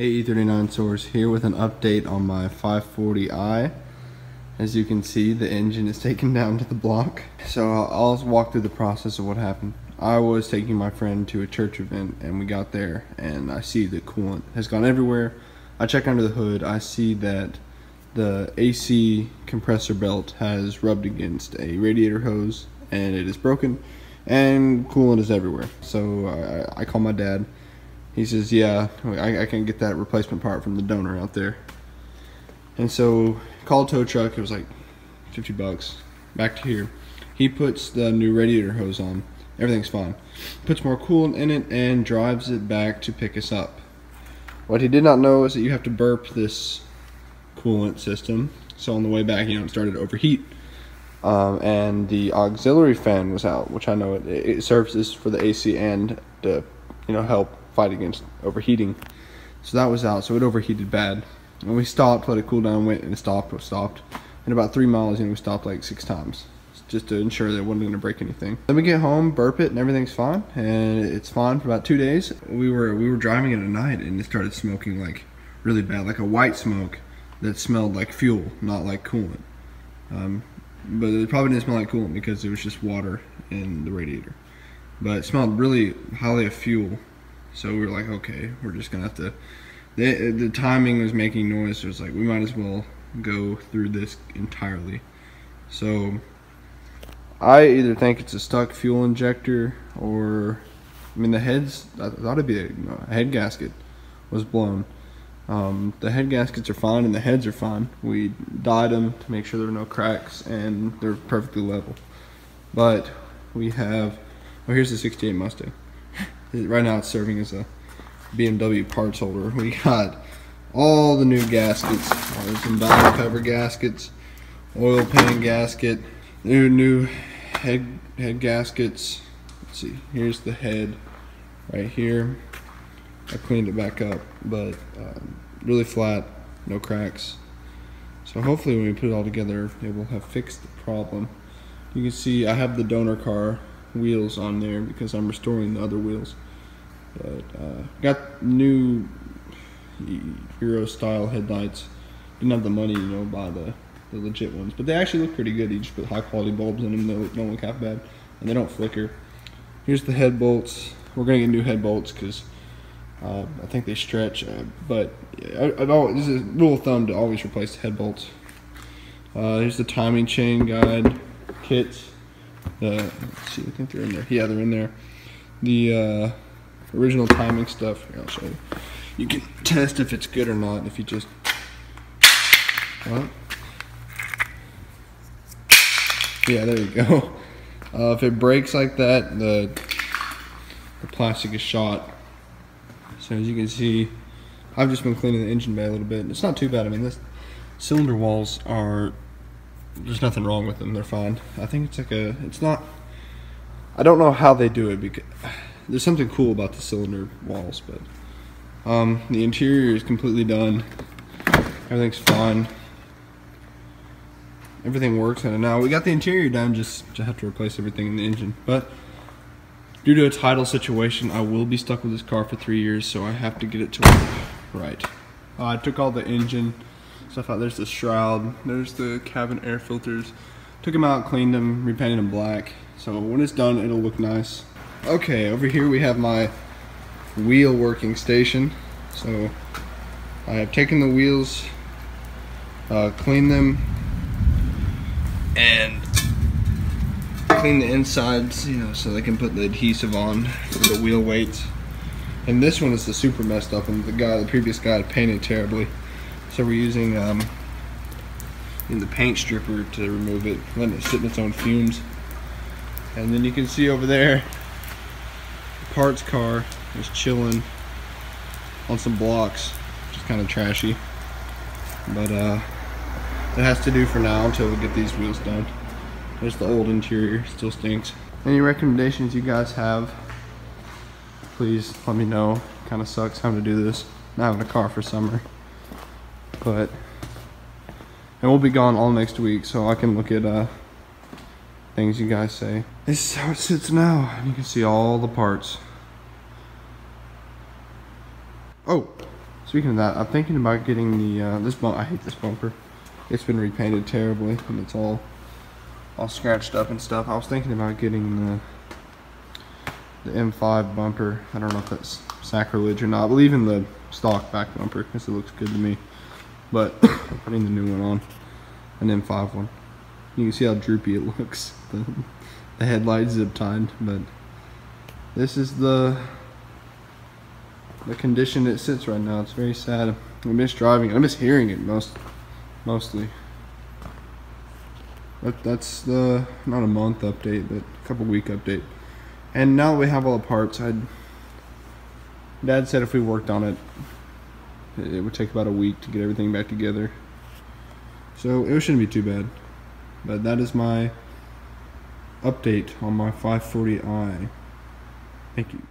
Hey E39 source here with an update on my 540i. As you can see, the engine is taken down to the block. So I'll walk through the process of what happened. I was taking my friend to a church event and we got there and I see the coolant has gone everywhere. I check under the hood, I see that the AC compressor belt has rubbed against a radiator hose and it is broken and coolant is everywhere. So I call my dad. He says, yeah, I can get that replacement part from the donor out there. And so, called tow truck, it was like 50 bucks. Back to here. He puts the new radiator hose on. Everything's fine. Puts more coolant in it and drives it back to pick us up. What he did not know is that you have to burp this coolant system. So on the way back, it started to overheat. And the auxiliary fan was out, which I know it serves this for the AC and to, help fight against overheating. So that was out, so it overheated bad. And we stopped, let it cool down, went and stopped. And about 3 miles in, we stopped like 6 times, just to ensure that it wasn't gonna break anything. Then we get home, burp it, and everything's fine. And it's fine for about 2 days. We were driving it at night and it started smoking like really bad, like a white smoke that smelled like fuel, not like coolant. But it probably didn't smell like coolant because it was just water in the radiator. But it smelled really highly of fuel. So we were like, okay, we're just gonna have to, the timing was making noise, so it was like, we might as well go through this entirely. So I either think it's a stuck fuel injector or, the heads, I thought it'd be a head gasket was blown. The head gaskets are fine and the heads are fine. We dyed them to make sure there are no cracks and they're perfectly level. But we have, here's the 68 Mustang. Right now it's serving as a BMW parts holder. We got all the new gaskets. There's some valve cover gaskets, oil pan gasket, new head gaskets. Let's see, here's the head right here. I cleaned it back up, but really flat, no cracks. So hopefully when we put it all together, it will have fixed the problem. You can see I have the donor car wheels on there because I'm restoring the other wheels. But got new Euro style headlights. Didn't have the money, to buy the legit ones, but they actually look pretty good. You just put high quality bulbs in them, they don't look half bad, and they don't flicker. Here's the head bolts. We're gonna get new head bolts because I think they stretch. But this is a rule of thumb to always replace the head bolts. Here's the timing chain guide kits. Let's see, I think they're in there. Yeah, they're in there. The original timing stuff. Here, I'll show you. You can test if it's good or not if you just. Well, yeah, there you go. If it breaks like that, the plastic is shot. So as you can see, I've just been cleaning the engine bay a little bit. It's not too bad. This cylinder walls are. There's nothing wrong with them, they're fine. I think it's like it's not, I don't know how they do it because there's something cool about the cylinder walls, but the interior is completely done. Everything's fine. Everything works and now we got the interior done, just have to replace everything in the engine. But due to a title situation, I will be stuck with this car for 3 years, so I have to get it to work right. I took all the engine stuff out. There's the shroud, there's the cabin air filters. Took them out, cleaned them, repainted them black. So when it's done, it'll look nice. Okay, over here we have my wheel working station. So I have taken the wheels, cleaned them, and cleaned the insides, so they can put the adhesive on for the wheel weights. And this one is the super messed up, and the previous guy painted terribly. So we're using the paint stripper to remove it, letting it sit in its own fumes. And then you can see over there, the parts car is chilling on some blocks, which is kind of trashy. But it has to do for now until we get these wheels done. There's the old interior, still stinks. Any recommendations you guys have, please let me know. Kind of sucks having to do this, not having a car for summer. But and we'll be gone all next week, so I can look at things you guys say. This is how it sits now, and you can see all the parts. Oh, Speaking of that, I'm thinking about getting the I hate this bumper. It's been repainted terribly and it's all scratched up and stuff. I was thinking about getting the M5 bumper. I don't know if that's sacrilege or not, but leaving the stock back bumper because it looks good to me. But putting the new one on, an M5 one. You can see how droopy it looks. The headlights zip tied, but this is the condition it sits right now. It's very sad. I miss driving it. I miss hearing it mostly. But that's the not a month update, but a couple week update. And now that we have all the parts, Dad said if we worked on it, it would take about a week to get everything back together. So it shouldn't be too bad. But that is my update on my 540i. Thank you.